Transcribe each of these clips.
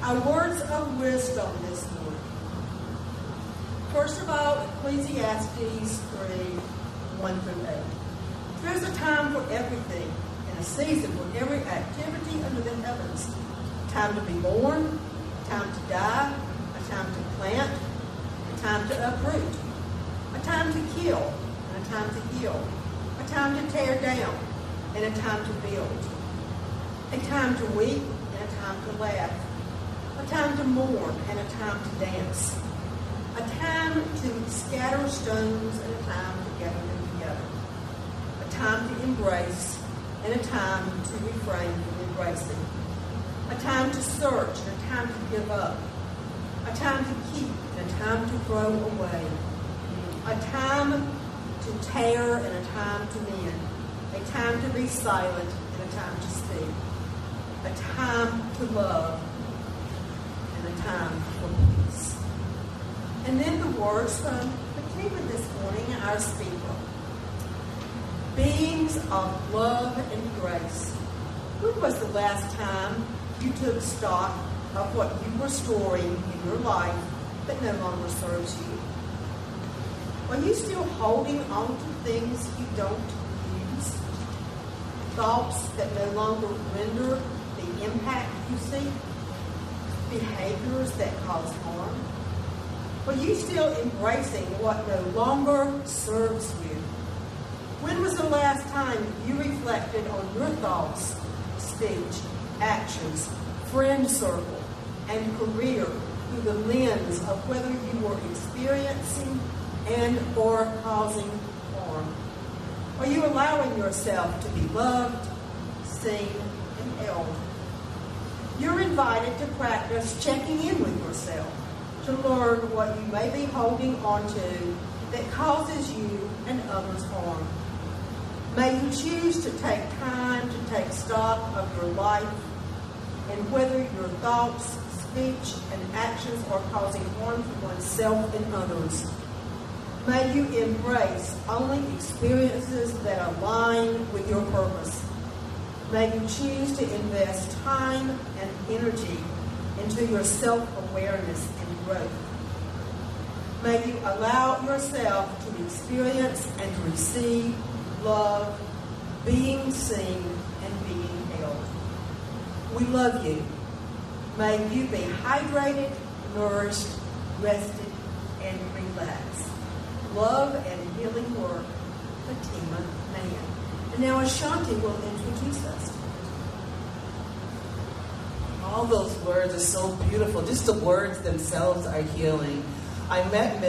Our words of wisdom this morning. First of all, Ecclesiastes 3:1-8. There's a time for everything and a season for every activity under the heavens. A time to be born, a time to die, a time to plant, a time to uproot, a time to kill, and a time to heal, a time to tear down, and a time to build, a time to weep, and a time to laugh, a time to mourn, and a time to dance, a time to scatter stones, and a time to gather them together, a time to embrace, and a time to refrain from embracing, a time to search, and a time to give up, a time to keep, and a time to throw away, a time to tear, and a time to mend, a time to be silent, and a time to speak, a time to love, and a time for peace. And then the words from Fatima this morning, our speaker. Beings of love and grace. When was the last time you took stock of what you were storing in your life that no longer serves you? Are you still holding on to things you don't use? Thoughts that no longer render the impact you seek? Behaviors that cause harm? Are you still embracing what no longer serves you? When was the last time you reflected on your thoughts, speech, actions, friend circle, and career through the lens of whether you were experiencing and or causing harm? Are you allowing yourself to be loved, seen, and held? You're invited to practice checking in with yourself to learn what you may be holding on to that causes you and others harm. May you choose to take time to take stock of your life and whether your thoughts, speech, and actions are causing harm to oneself and others. May you embrace only experiences that align with your purpose. May you choose to invest time and energy into your self-awareness and growth. May you allow yourself to experience and to receive love, being seen, and being held. We love you. May you be hydrated, nourished, rested, and relaxed. Love and healing work, Fatima, Mann. And now Ashanti will introduce us. All those words are so beautiful. Just the words themselves are healing. I met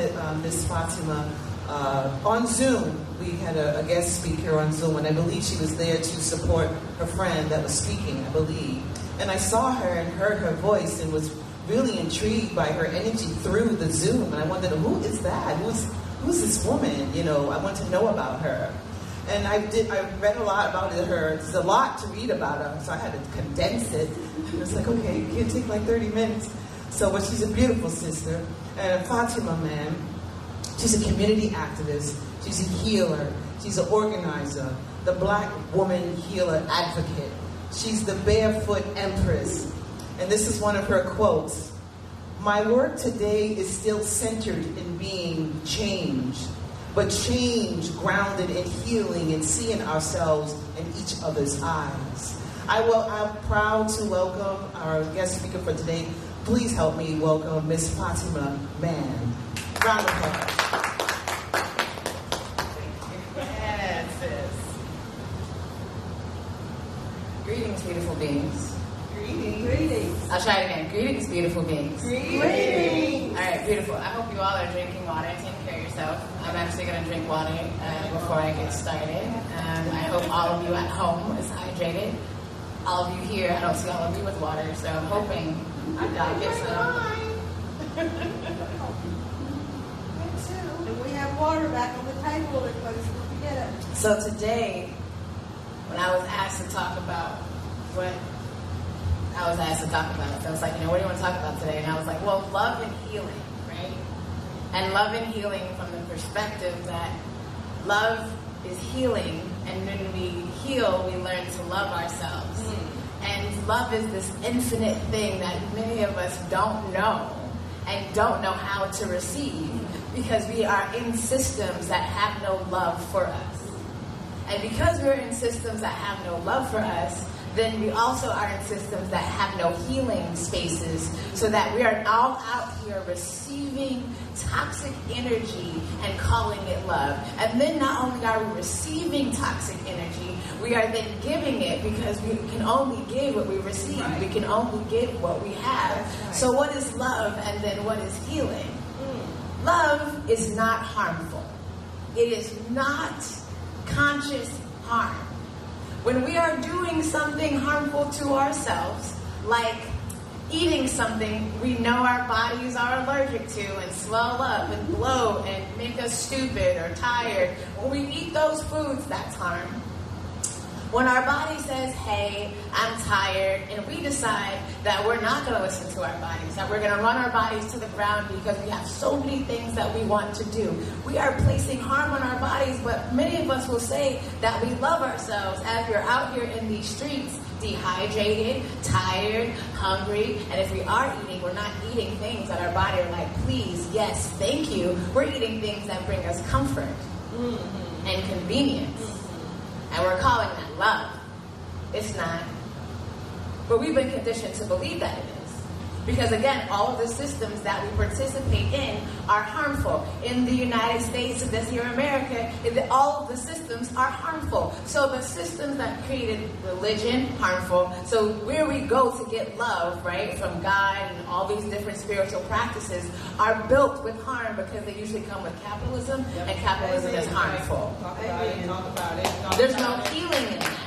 Miss Fatima on Zoom. We had a guest speaker on Zoom, and I believe she was there to support her friend that was speaking, I believe. And I saw her and heard her voice and was really intrigued by her energy through the Zoom. And I wondered, who is that? Who's this woman? You know, I want to know about her. And I read a lot about her. There's a lot to read about her, so I had to condense it. And it's like, okay, you can't take like 30 minutes. So, but she's a beautiful sister. And Fatima, man, she's a community activist. She's a healer. She's an organizer. The Black woman healer advocate. She's the barefoot empress. And this is one of her quotes. My work today is still centered in being changed, but change grounded in healing and seeing ourselves in each other's eyes. I'm proud to welcome our guest speaker for today. Please help me welcome Miss Fatima Mann. Round of applause. Yes, sis. Greetings, beautiful beings. Greetings. I'll try it again. Greetings, beautiful beings. Greetings. All right, beautiful. I hope you all are drinking water and taking care of yourself. I'm actually going to drink water before I get started. I hope all of you at home is hydrated. All of you here, I don't see all of you with water, so I'm hoping y'all get some. And we have water back on the table in case we forget it. So today, when I was asked to talk about what I was asked to talk about, so I was like, what do you want to talk about today? And I was like, well, love and healing, right? And love and healing from the perspective that love is healing, and when we heal, we learn to love ourselves. And love is this infinite thing that many of us don't know and don't know how to receive because we are in systems that have no love for us. And because we're in systems that have no love for us, then we also are in systems that have no healing spaces, so that we are all out here receiving toxic energy and calling it love. And then not only are we receiving toxic energy, we are then giving it, because we can only give what we receive. Right. We can only give what we have. Right. So what is love, and then what is healing? Love is not harmful. It is not conscious harm. When we are doing something harmful to ourselves, like eating something we know our bodies are allergic to and swell up and bloat and make us stupid or tired, when we eat those foods, that's harm. When our body says, hey, I'm tired, and we decide that we're not going to listen to our bodies, that we're going to run our bodies to the ground because we have so many things that we want to do. We are placing harm on our bodies, but many of us will say that we love ourselves as we're out here in these streets, dehydrated, tired, hungry, and if we are eating, we're not eating things that our body are like, please, yes, thank you. We're eating things that bring us comfort and convenience. And we're calling that love. It's not. But we've been conditioned to believe that it is. Because again, all of the systems that we participate in are harmful. In the United States, and this here in America, all of the systems are harmful. So the systems that created religion, harmful. So where we go to get love, right, from God and all these different spiritual practices are built with harm because they usually come with capitalism, and capitalism is harmful. Talk about it. There's no healing in that.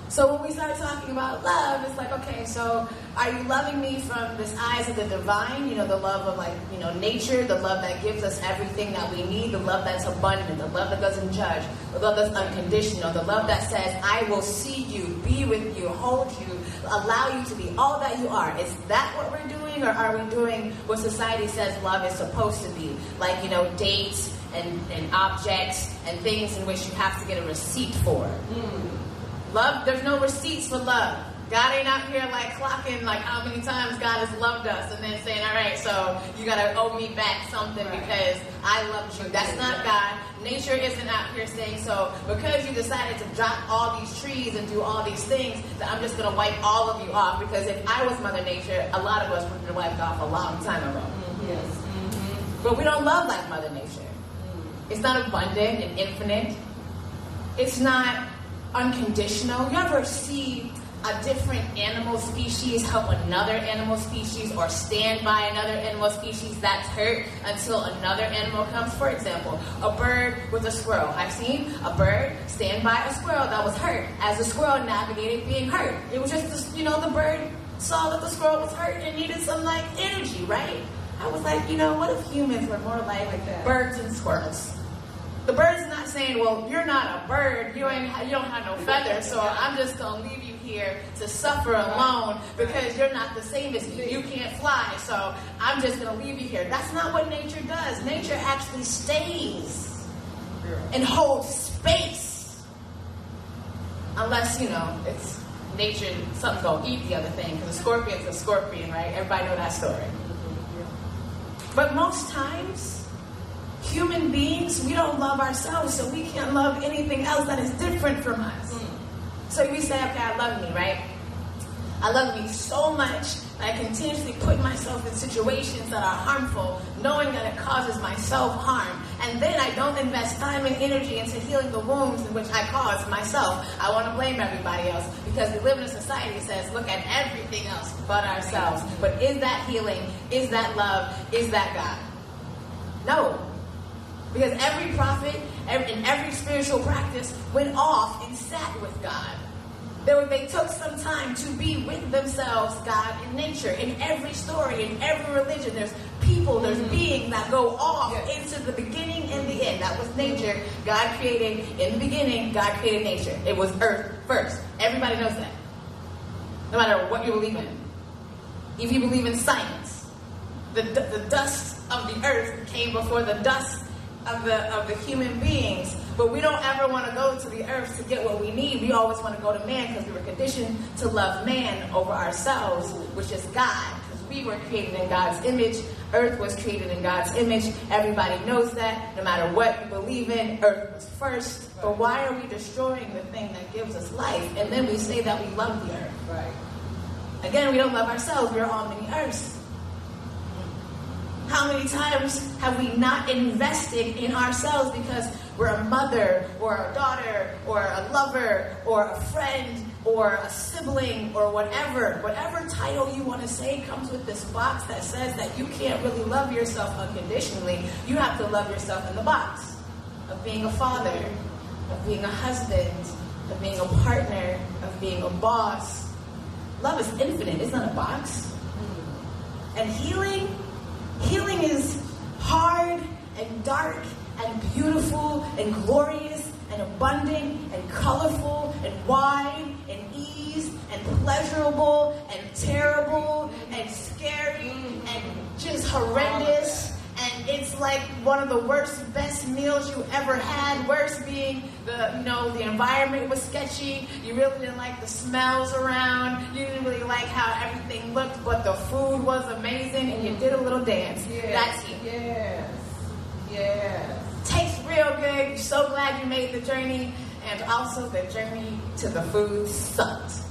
So when we start talking about love, it's like, okay, so are you loving me from this eyes of the divine, the love of nature, the love that gives us everything that we need, the love that's abundant, the love that doesn't judge, the love that's unconditional, the love that says, I will see you, be with you, hold you, allow you to be all that you are. Is that what we're doing, or are we doing what society says love is supposed to be? Like, dates and objects and things in which you have to get a receipt for. Love, there's no receipts for love. God ain't out here clocking how many times God has loved us and then saying, all right, so you got to owe me back something because I loved you. That's not God. Nature isn't out here saying, so because you decided to drop all these trees and do all these things, that I'm just going to wipe all of you off. Because if I was Mother Nature, a lot of us would have been wiped off a long time ago. Yes. But we don't love like Mother Nature. It's not abundant and infinite. It's not unconditional. You ever see a different animal species help another animal species, or stand by another animal species that's hurt until another animal comes? For example, a bird with a squirrel. I've seen a bird stand by a squirrel that was hurt as the squirrel navigated being hurt. It was just, the bird saw that the squirrel was hurt and needed some energy, right? I was like, what if humans were more like birds and squirrels? The bird's not saying, well, you're not a bird, you don't have no feathers, so I'm just going to leave you here to suffer alone because you're not the same as me. You can't fly, so I'm just going to leave you here. That's not what nature does. Nature actually stays and holds space. Unless, it's nature, something's going to eat the other thing, because a scorpion's a scorpion, right? Everybody know that story. But most times, human beings, we don't love ourselves, so we can't love anything else that is different from us. So we say, okay, I love me, right? I love me so much that I continuously put myself in situations that are harmful, knowing that it causes myself harm. And then I don't invest time and energy into healing the wounds in which I caused myself. I want to blame everybody else because we live in a society that says, look at everything else but ourselves. But is that healing? Is that love? Is that God? No. Because every prophet in every spiritual practice went off and sat with God. They took some time to be with themselves, God, and nature. In every story, in every religion, there's people, there's beings that go off into the beginning and the end. That was nature. God created, in the beginning, God created nature. It was earth first. Everybody knows that. No matter what you believe in. If you believe in science, the dust of the earth came before the dust of the human beings. But we don't ever want to go to the earth to get what we need. We always want to go to man because we were conditioned to love man over ourselves, which is God. Because we were created in God's image. Earth was created in God's image. Everybody knows that. No matter what you believe in, earth was first. But why are we destroying the thing that gives us life? And then we say that we love the earth. Right. Again, we don't love ourselves. We're on many earths. How many times have we not invested in ourselves because we're a mother or a daughter or a lover or a friend or a sibling or whatever title you want to say comes with this box that says that you can't really love yourself unconditionally. You have to love yourself in the box of being a father, of being a husband, of being a partner, of being a boss. Love is infinite. It's not a box. And healing is hard and dark and beautiful and glorious and abundant and colorful and wide and ease and pleasurable and terrible and scary and just horrendous. And it's like one of the worst, best meals you ever had. Worst being the environment was sketchy. You really didn't like the smells around. You didn't really like how everything looked, but the food was amazing, and you did a little dance. Yes. That's it. Yes. Yes. Tastes real good. You're so glad you made the journey, and also the journey to the food sucked.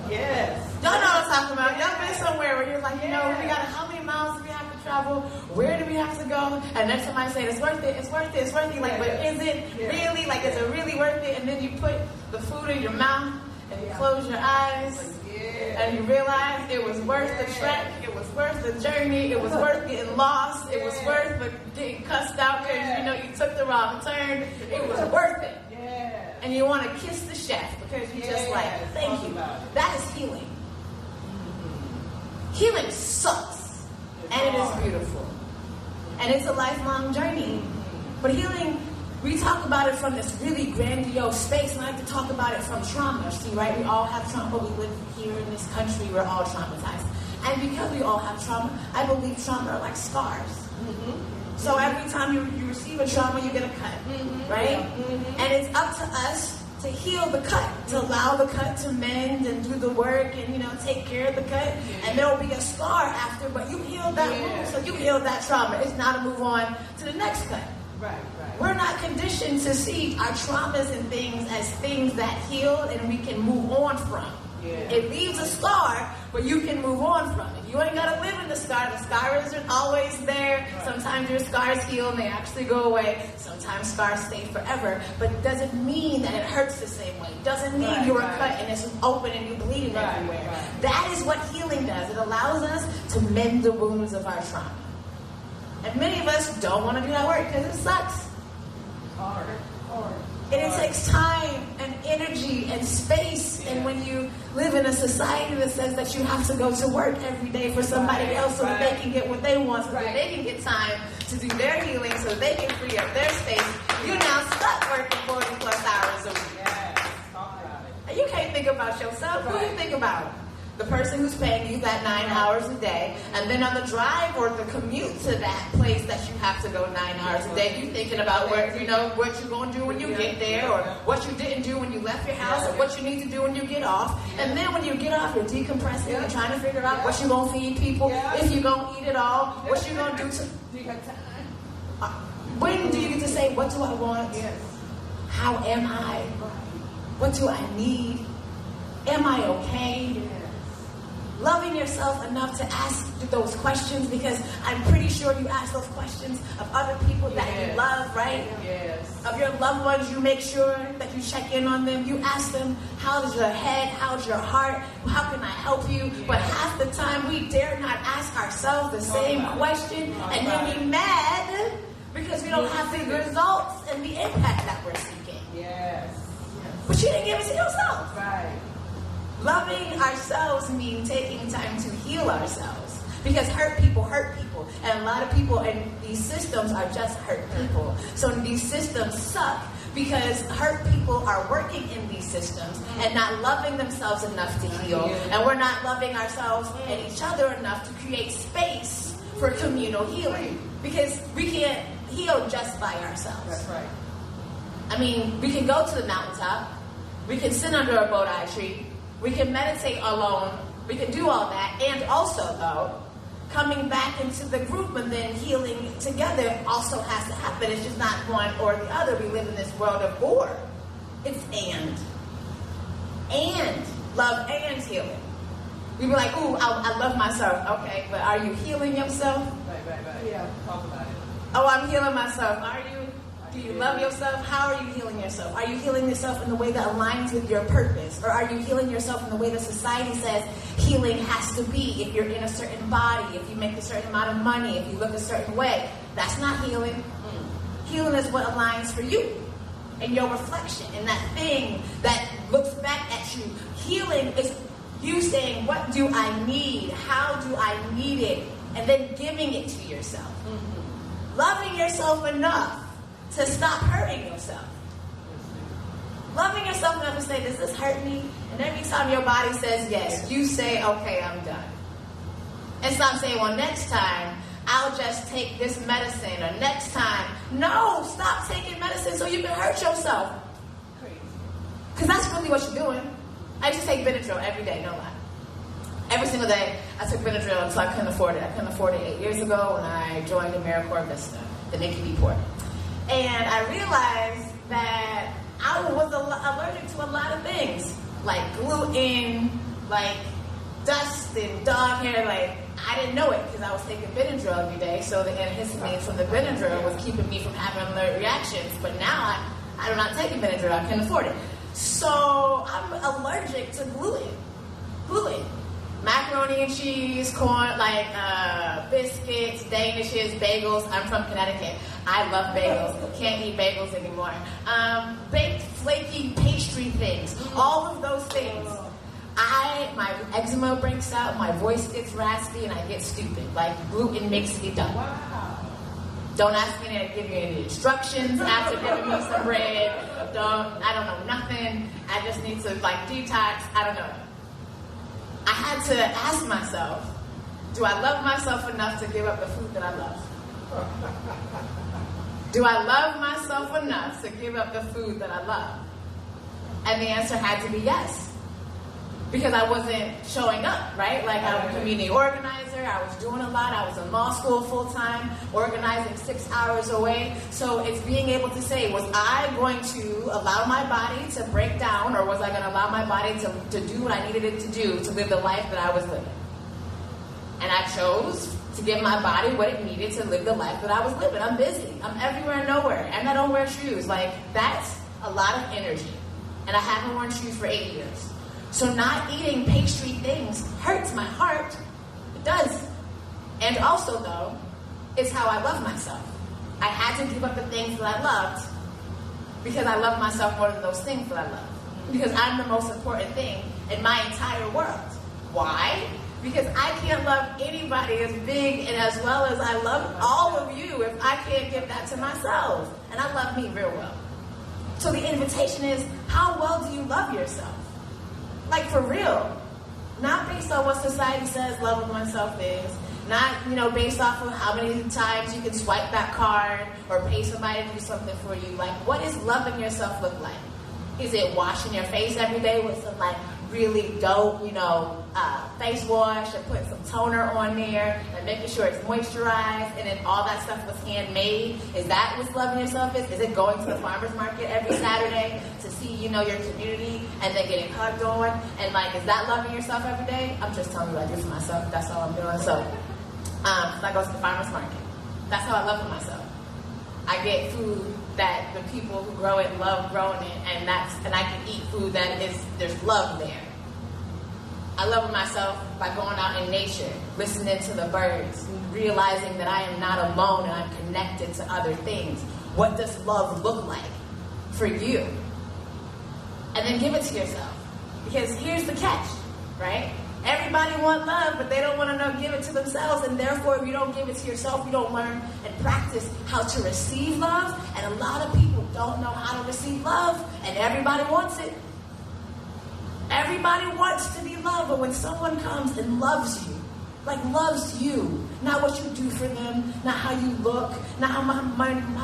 Yes. Y'all know what I'm talking about. Y'all been somewhere where you're like, how many miles do we have to travel? Where do we have to go? And then somebody said, it's worth it, it's worth it, it's worth it. Like, but is it really? Like, is it really worth it? And then you put the food in your mouth and you close your eyes and you realize it was worth the trek, it was worth the journey, it was worth getting lost, it was worth getting cussed out because, you took the wrong turn. It was worth it. And you want to kiss the chef because you just like, thank you. That is healing. Healing sucks. And it is beautiful. And it's a lifelong journey. But healing, we talk about it from this really grandiose space. And I like to talk about it from trauma. See, right? We all have trauma. We live here in this country. We're all traumatized. And because we all have trauma, I believe trauma are like scars. So every time you receive a trauma, you get a cut, right? And it's up to us to heal the cut, to allow the cut to mend and do the work and, take care of the cut. And there will be a scar after, but you healed that wound, so you healed that trauma. It's now to move on to the next cut. Right. We're not conditioned to see our traumas and things as things that heal and we can move on from. It leaves a scar, but you can move on from it. You ain't got to live in the scar. The scar isn't always there. Sometimes your scars heal and they actually go away. Sometimes scars stay forever. But it doesn't mean that it hurts the same way. It doesn't mean you were cut and it's open and you're bleeding everywhere. That is what healing does. It allows us to mend the wounds of our trauma. And many of us don't want to do that work because it sucks. Hard. And it takes time and energy and space. And when you live in a society that says that you have to go to work every day for somebody else so that they can get what they want, so that they can get time to do their healing, so that they can free up their space, you're now stuck working 40 plus hours a week. Talk about it. And you can't think about yourself. Who do you think about? The person who's paying you that 9 hours a day, and then on the drive or the commute to that place that you have to go 9 hours a day, you thinking about what you're going to do when you get there, or what you didn't do when you left your house, or what you need to do when you get off. And then when you get off, you're decompressing and trying to figure out what you're going to feed people, if you're going to eat it all, what you're going to do to... When do you get to say, what do I want? How am I? What do I need? Am I okay? Loving yourself enough to ask those questions, because I'm pretty sure you ask those questions of other people that you love, right? Of your loved ones, you make sure that you check in on them. You ask them, how's your head? How's your heart? How can I help you? But half the time we dare not ask ourselves the same question, and then we mad because we don't have the results and the impact that we're seeking. But you didn't give it to yourself. Loving ourselves means taking time to heal ourselves. Because hurt people. And a lot of people in these systems are just hurt people. So these systems suck because hurt people are working in these systems and not loving themselves enough to heal. And we're not loving ourselves and each other enough to create space for communal healing. Because we can't heal just by ourselves. That's right. I mean, we can go to the mountaintop. We can sit under a bodhi tree. We can meditate alone. We can do all that. And also, though, coming back into the group and then healing together also has to happen. It's just not one or the other. We live in this world of or. It's and. And. Love and healing. We be like, ooh, I love myself. Okay, but are you healing yourself? Right. Yeah. Talk about it. Oh, I'm healing myself. Are you? Do you love yourself? How are you healing yourself? Are you healing yourself in the way that aligns with your purpose? Or are you healing yourself in the way that society says healing has to be? If you're in a certain body, if you make a certain amount of money, if you look a certain way. That's not healing. Healing is what aligns for you and your reflection and that thing that looks back at you. Healing is you saying, what do I need? How do I need it? And then giving it to yourself. Mm-hmm. Loving yourself enough to stop hurting yourself. Loving yourself enough to say, does this hurt me? And every time your body says yes, you say, okay, I'm done. And stop saying, well, next time, I'll just take this medicine. Or next time, no, stop taking medicine so you can hurt yourself. Because that's really what you're doing. I used to take Benadryl every day, no lie. Every single day, I took Benadryl until I couldn't afford it. I couldn't afford it 8 years ago when I joined AmeriCorps Vista, the NICU port. And I realized that I was allergic to a lot of things, like gluten, like dust and dog hair. Like, I didn't know it because I was taking Benadryl every day, so the antihistamine from the Benadryl was keeping me from having alert reactions. But now I'm not taking Benadryl. I can't afford it. So I'm allergic to gluten. Macaroni and cheese, corn, like biscuits, danishes, bagels. I'm from Connecticut. I love bagels. Can't eat bagels anymore. Baked, flaky pastry things. All of those things. My eczema breaks out, my voice gets raspy, and I get stupid. Like, gluten makes me dumb. Wow. Don't ask me to give you any instructions after giving me some bread. I don't know nothing. I just need to, detox. I don't know. I had to ask myself, do I love myself enough to give up the food that I love? Do I love myself enough to give up the food that I love? And the answer had to be yes. Because I wasn't showing up, right? Like, I was a community organizer, I was doing a lot, I was in law school full-time, organizing 6 hours away. So it's being able to say, was I going to allow my body to break down, or was I going to allow my body to do what I needed it to do to live the life that I was living? And I chose to give my body what it needed to live the life that I was living. I'm busy, I'm everywhere and nowhere, and I don't wear shoes. Like, that's a lot of energy. And I haven't worn shoes for 8 years. So not eating pastry things hurts my heart. It does. And also, though, it's how I love myself. I had to give up the things that I loved because I love myself more than those things that I love. Because I'm the most important thing in my entire world. Why? Because I can't love anybody as big and as well as I love all of you if I can't give that to myself. And I love me real well. So the invitation is, how well do you love yourself? Like, for real. Not based on what society says loving oneself is. Not, based off of how many times you can swipe that card or pay somebody to do something for you. Like, what does loving yourself look like? Is it washing your face every day with some, really dope, face wash and putting some toner on there and making sure it's moisturized and then all that stuff was handmade? Is that what loving yourself is? Is it going to the farmer's market every Saturday to see, your community and then getting hugged on? And is that loving yourself every day? I'm just telling you what I do for myself. That's all I'm doing. So I go to the farmer's market. That's how I love myself. I get food that the people who grow it love growing it, and I can eat food that there's love there. I love myself by going out in nature, listening to the birds, realizing that I am not alone and I'm connected to other things. What does love look like for you? And then give it to yourself. Because here's the catch, right? Everybody wants love, but they don't want to give it to themselves, and therefore if you don't give it to yourself, you don't learn and practice how to receive love, and a lot of people don't know how to receive love, and everybody wants it. Everybody wants to be loved, but when someone comes and loves you, like loves you, not what you do for them, not how you look, not how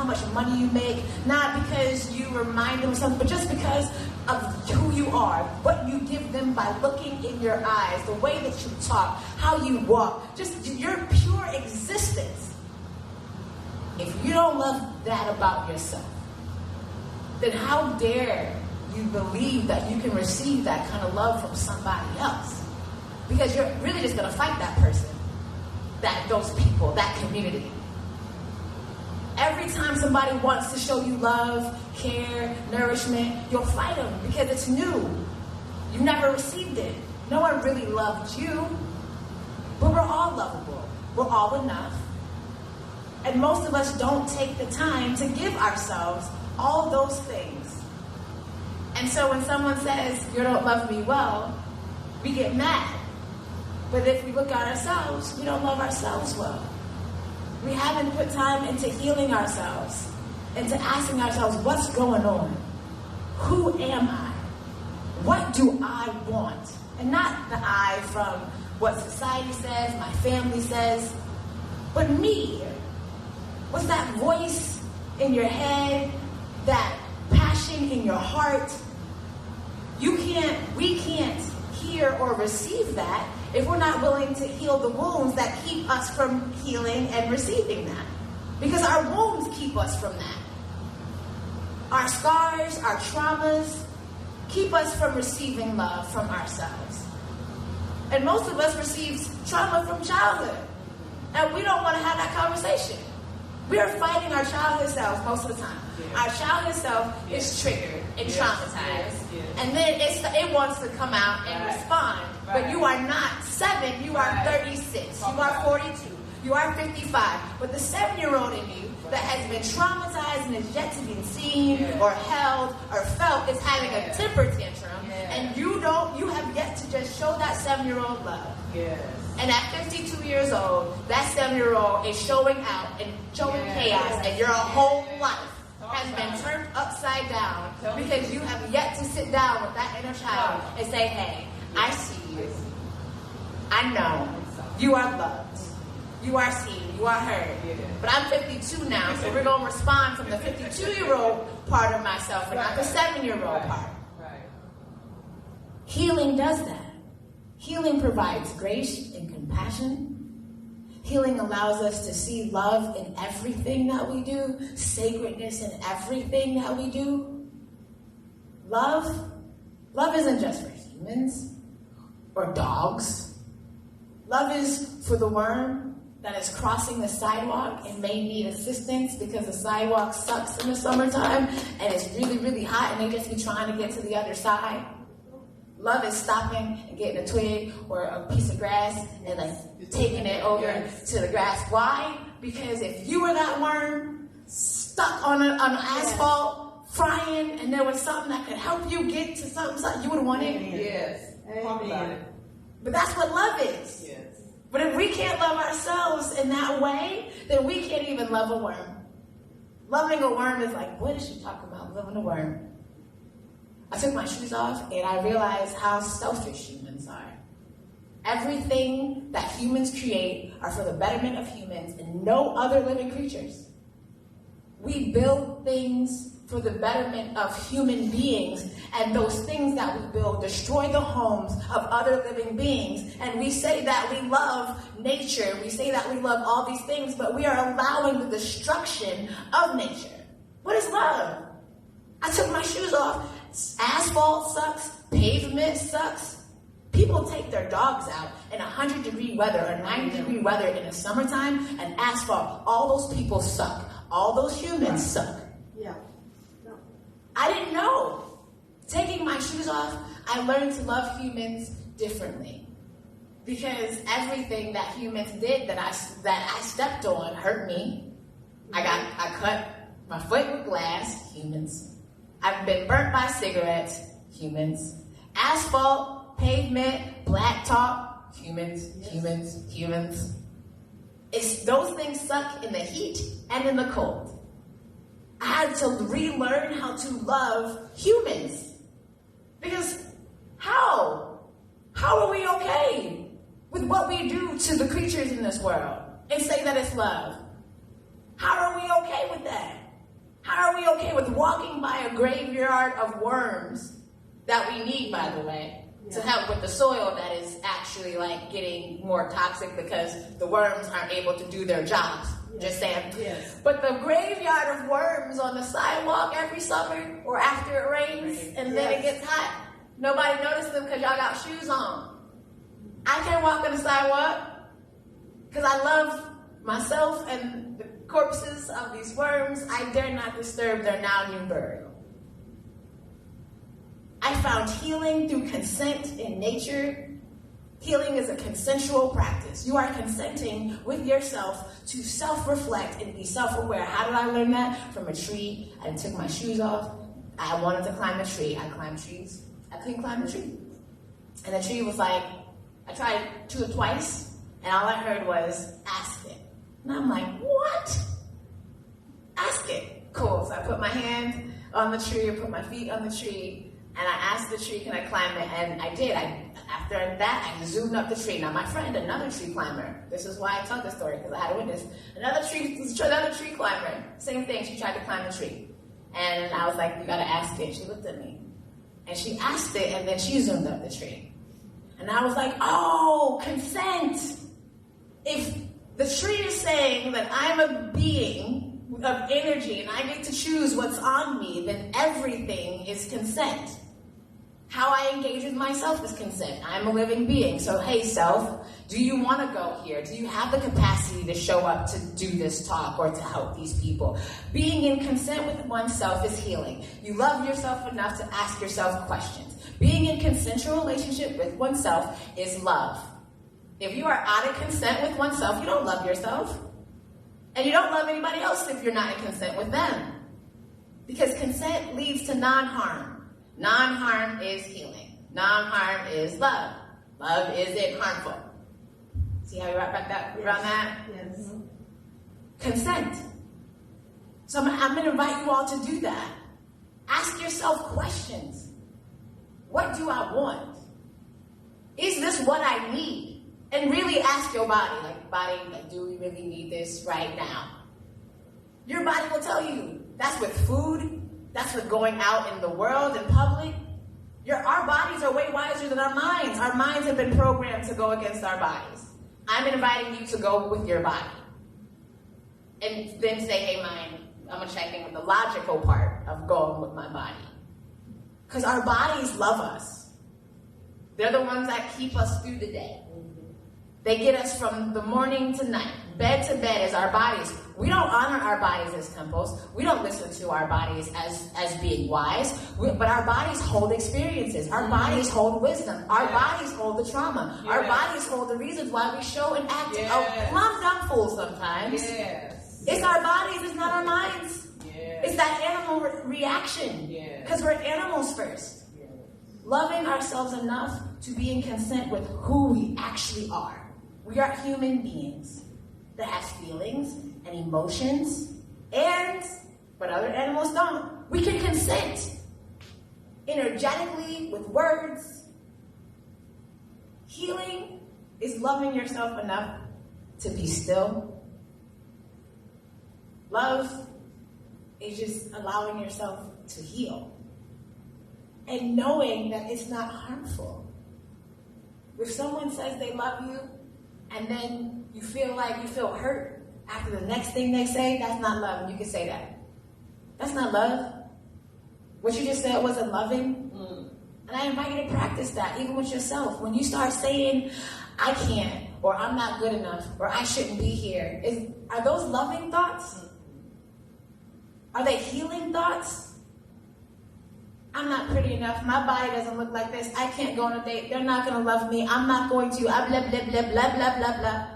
much money you make, not because you remind them of something, but just because of who you are, what you give them by looking in your eyes, the way that you talk, how you walk, just your pure existence. If you don't love that about yourself, then how dare you believe that you can receive that kind of love from somebody else? Because you're really just going to fight that person, those people, that community. Every time somebody wants to show you love, care, nourishment, you'll fight them because it's new. You never received it. No one really loved you. But we're all lovable. We're all enough. And most of us don't take the time to give ourselves all those things. And so when someone says, you don't love me well, we get mad. But if we look at ourselves, we don't love ourselves well. We haven't put time into healing ourselves, into asking ourselves, what's going on? Who am I? What do I want? And not the I from what society says, my family says, but me. What's that voice in your head, that passion in your heart? We can't hear or receive that if we're not willing to heal the wounds that keep us from healing and receiving that. Because our wounds keep us from that. Our scars, our traumas, keep us from receiving love from ourselves. And most of us receive trauma from childhood. And we don't want to have that conversation. We are fighting our childhood selves most of the time. Yeah. Our childhood self is triggered and traumatized. And then it wants to come out and respond. But you are not 7, you are 36, you are 42, you are 55. But the 7-year-old in you that has been traumatized and is yet to be seen or held or felt is having a temper tantrum. And you have yet to just show that 7-year-old love. Yes. And at 52 years old, that 7-year-old is showing out and showing chaos, and your whole life has been turned upside down because you have yet to sit down with that inner child and say, hey, I see you. I know. You are loved. You are seen. You are heard. But I'm 52 now, so we're going to respond from the 52-year-old part of myself and not the 7-year-old part. Healing does that. Healing provides grace and compassion. Healing allows us to see love in everything that we do, sacredness in everything that we do. Love isn't just for humans or dogs. Love is for the worm that is crossing the sidewalk and may need assistance because the sidewalk sucks in the summertime and it's really, really hot and they just be trying to get to the other side. Love is stopping and getting a twig or a piece of grass and taking it over to the grass. Why? Because if you were that worm stuck on an asphalt, frying, and there was something that could help you get to something you would want it. Yes. Amen. But that's what love is. Yes. But if we can't love ourselves in that way, then we can't even love a worm. Loving a worm is like, what is she talking about? Loving a worm. I took my shoes off and I realized how selfish humans are. Everything that humans create are for the betterment of humans and no other living creatures. We build things for the betterment of human beings, and those things that we build destroy the homes of other living beings. And we say that we love nature, we say that we love all these things, but we are allowing the destruction of nature. What is love? I took my shoes off. Asphalt sucks. Pavement sucks. People take their dogs out in 100-degree weather or 90-degree weather in the summertime, and asphalt. All those people suck. All those humans suck. Yeah. No. I didn't know. Taking my shoes off, I learned to love humans differently. Because everything that humans did that I stepped on hurt me. I cut my foot with glass, humans. I've been burnt by cigarettes, humans. Asphalt, pavement, blacktop, humans. Those things suck in the heat and in the cold. I had to relearn how to love humans. Because how? How are we okay with what we do to the creatures in this world and say that it's love? How are we okay with that? How are we okay with walking by a graveyard of worms that we need, by the way, to help with the soil that is actually like getting more toxic because the worms aren't able to do their jobs? Just saying. Yes. But the graveyard of worms on the sidewalk every summer or after it rains and then it gets hot, nobody notices them because y'all got shoes on. I can't walk on the sidewalk because I love myself and the corpses of these worms. I dare not disturb their now new burial. I found healing through consent in nature. Healing is a consensual practice. You are consenting with yourself to self-reflect and be self-aware. How did I learn that? From a tree. I took my shoes off. I wanted to climb a tree. I climbed trees. I couldn't climb the tree. And the tree was like, I tried to it twice, and all I heard was, ask it. And I'm like, what? Ask it. Cool. So I put my hand on the tree, I put my feet on the tree, and I asked the tree, can I climb it? And I did. After that, I zoomed up the tree. Now, my friend, another tree climber, this is why I tell this story, because I had a witness. Another tree climber, same thing. She tried to climb the tree. And I was like, you got to ask it. She looked at me. And she asked it, and then she zoomed up the tree. And I was like, oh, consent. If the tree is saying that I'm a being of energy and I get to choose what's on me, then everything is consent. How I engage with myself is consent. I'm a living being. So, hey, self, do you want to go here? Do you have the capacity to show up to do this talk or to help these people? Being in consent with oneself is healing. You love yourself enough to ask yourself questions. Being in consensual relationship with oneself is love. If you are out of consent with oneself, you don't love yourself. And you don't love anybody else if you're not in consent with them. Because consent leads to non-harm. Non-harm is healing. Non-harm is love. Love isn't harmful. See how we wrap back around that? Yes. Consent. So I'm going to invite you all to do that. Ask yourself questions. What do I want? Is this what I need? And really ask your body, do we really need this right now? Your body will tell you. That's with food. That's with going out in the world, in public. Our bodies are way wiser than our minds. Our minds have been programmed to go against our bodies. I'm inviting you to go with your body. And then say, hey, mind, I'm going to check in with the logical part of going with my body. Because our bodies love us. They're the ones that keep us through the day. They get us from the morning to night. Bed to bed is our bodies. We don't honor our bodies as temples. We don't listen to our bodies as being wise. But our bodies hold experiences. Our bodies hold wisdom. Our bodies hold the trauma. Our bodies hold the reasons why we show and act a plumb dumb fool sometimes. It's our bodies. It's not our minds. It's that animal reaction. Because we're animals first. Loving ourselves enough to be in consent with who we actually are. We are human beings that have feelings and emotions, but other animals don't. We can consent energetically with words. Healing is loving yourself enough to be still. Love is just allowing yourself to heal and knowing that it's not harmful. If someone says they love you and then you feel hurt after the next thing they say, that's not love. And you can say that. That's not love. What you just said wasn't loving. And I invite you to practice that, even with yourself. When you start saying, I can't, or I'm not good enough, or I shouldn't be here, are those loving thoughts? Are they healing thoughts? I'm not pretty enough. My body doesn't look like this. I can't go on a date. They're not going to love me. I'm not going to. Blah, blah, blah, blah, blah, blah, blah, blah.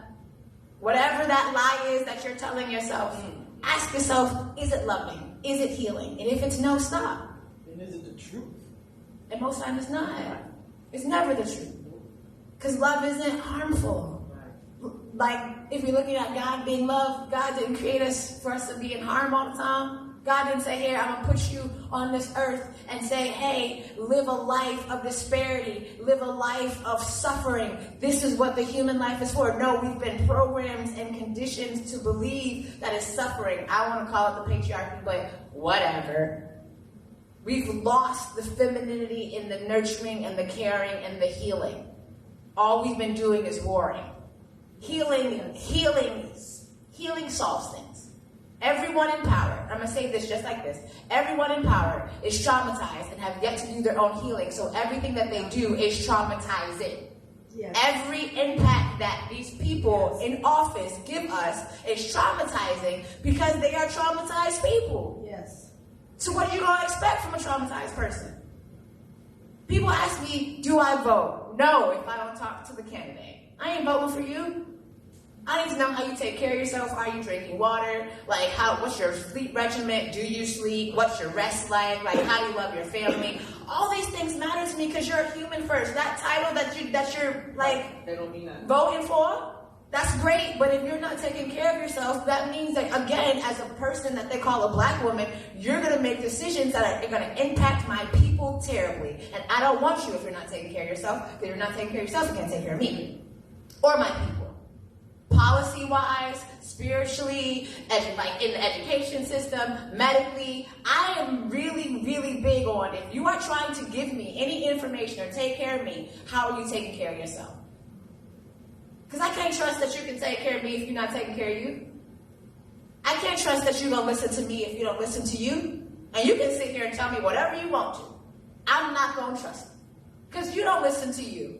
Whatever that lie is that you're telling yourself, ask yourself, is it loving? Is it healing? And if it's no, stop. And is it the truth? And most times it's not. It's never the truth. Because love isn't harmful. Like, if we're looking at God being love, God didn't create us for us to be in harm all the time. God didn't say, here, I'm going to put you on this earth and say, hey, live a life of disparity, live a life of suffering. This is what the human life is for. No, we've been programmed and conditioned to believe that it's suffering. I want to call it the patriarchy, but whatever. We've lost the femininity in the nurturing and the caring and the healing. All we've been doing is warring. Healing solves things. Everyone in power, I'm going to say this just like this. Everyone in power is traumatized and have yet to do their own healing. So everything that they do is traumatizing. Yes. Every impact that these people in office give us is traumatizing because they are traumatized people. Yes. So what are you going to expect from a traumatized person? People ask me, do I vote? No, if I don't talk to the candidate. I ain't voting for you. I need to know how you take care of yourself. Are you drinking water? Like, what's your sleep regimen? Do you sleep? What's your rest like? Like, how do you love your family? All these things matter to me because you're a human first. That title that you're like they don't mean that. Voting for, that's great. But if you're not taking care of yourself, that means that, again, as a person that they call a black woman, you're going to make decisions that are going to impact my people terribly. And I don't want you if you're not taking care of yourself. If you're not taking care of yourself, you can't take care of me or my people. Policy-wise, spiritually, like in the education system, medically, I am really, really big on if you are trying to give me any information or take care of me, how are you taking care of yourself? Because I can't trust that you can take care of me if you're not taking care of you. I can't trust that you're going to listen to me if you don't listen to you. And you can sit here and tell me whatever you want to. I'm not going to trust you. Because you don't listen to you.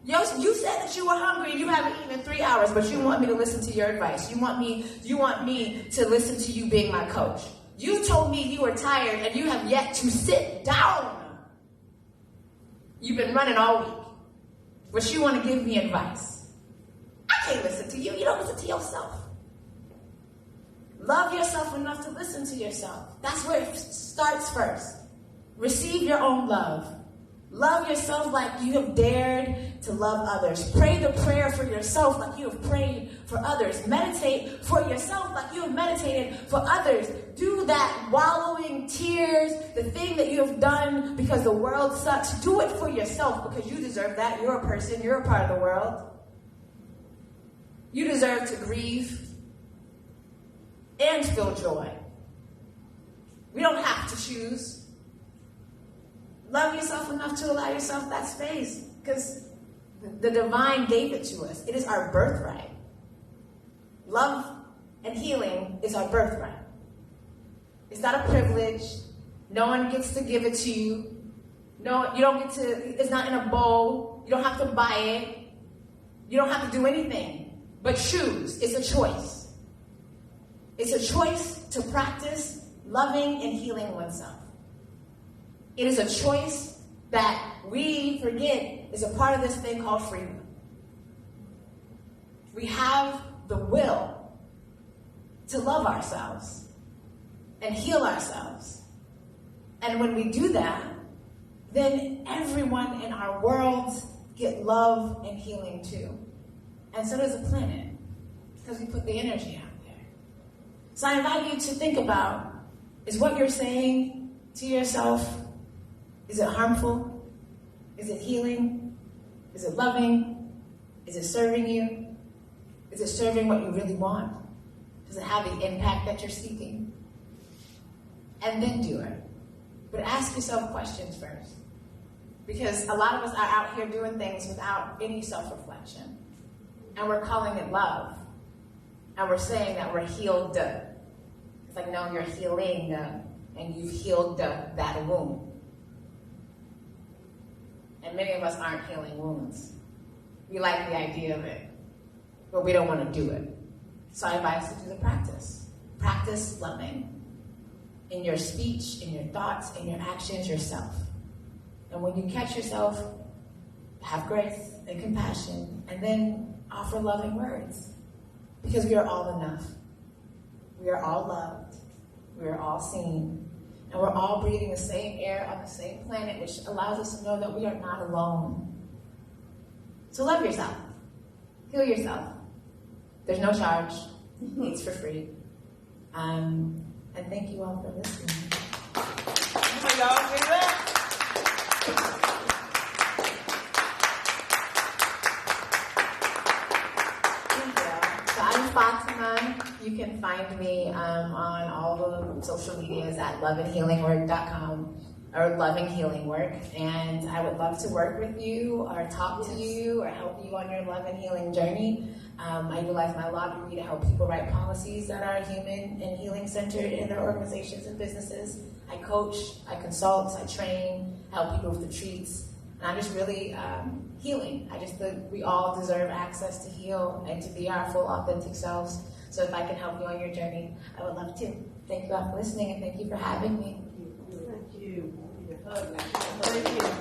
You said that you were hungry and you haven't eaten in 3 hours, but you want me to listen to your advice. You want me to listen to you being my coach. You told me you were tired and you have yet to sit down. You've been running all week, but you want to give me advice. I can't listen to you. You don't listen to yourself. Love yourself enough to listen to yourself. That's where it starts first. Receive your own love. Love yourself like you have dared to love others. Pray the prayer for yourself like you have prayed for others. Meditate for yourself like you have meditated for others. Do that wallowing tears, the thing that you have done because the world sucks. Do it for yourself because you deserve that. You're a person. You're a part of the world. You deserve to grieve and feel joy. We don't have to choose. Love yourself enough to allow yourself that space because the divine gave it to us. It is our birthright. Love and healing is our birthright. It's not a privilege. No one gets to give it to you. No, you don't get to, it's not in a bowl. You don't have to buy it. You don't have to do anything but choose. It's a choice. It's a choice to practice loving and healing oneself. It is a choice that we forget is a part of this thing called freedom. We have the will to love ourselves and heal ourselves. And when we do that, then everyone in our world get love and healing too. And so does the planet, because we put the energy out there. So I invite you to think about, is what you're saying to yourself, is it harmful? Is it healing? Is it loving? Is it serving you? Is it serving what you really want? Does it have the impact that you're seeking? And then do it. But ask yourself questions first. Because a lot of us are out here doing things without any self-reflection. And we're calling it love. And we're saying that we're healed. It's like, no, you're healing, and you've healed that wound. And many of us aren't healing wounds. We like the idea of it, but we don't want to do it. So I invite us to do the practice. Practice loving in your speech, in your thoughts, in your actions, yourself. And when you catch yourself, have grace and compassion, and then offer loving words. Because we are all enough. We are all loved. We are all seen. And we're all breathing the same air on the same planet, which allows us to know that we are not alone. So love yourself. Heal yourself. There's no charge. It's for free. And And thank you all for listening. So y'all hear that? So I'm Fatima. You can find me on all the social medias at loveandhealingwork.com or Loving Healing Work. And I would love to work with you or talk to you or help you on your love and healing journey. I utilize my law degree to help people write policies that are human and healing centered in their organizations and businesses. I coach, I consult, I train, help people with retreats. And I'm just really healing. I just think we all deserve access to heal and to be our full authentic selves. So if I can help you on your journey, I would love to. Thank you all for listening and thank you for having me. Thank you. Thank you.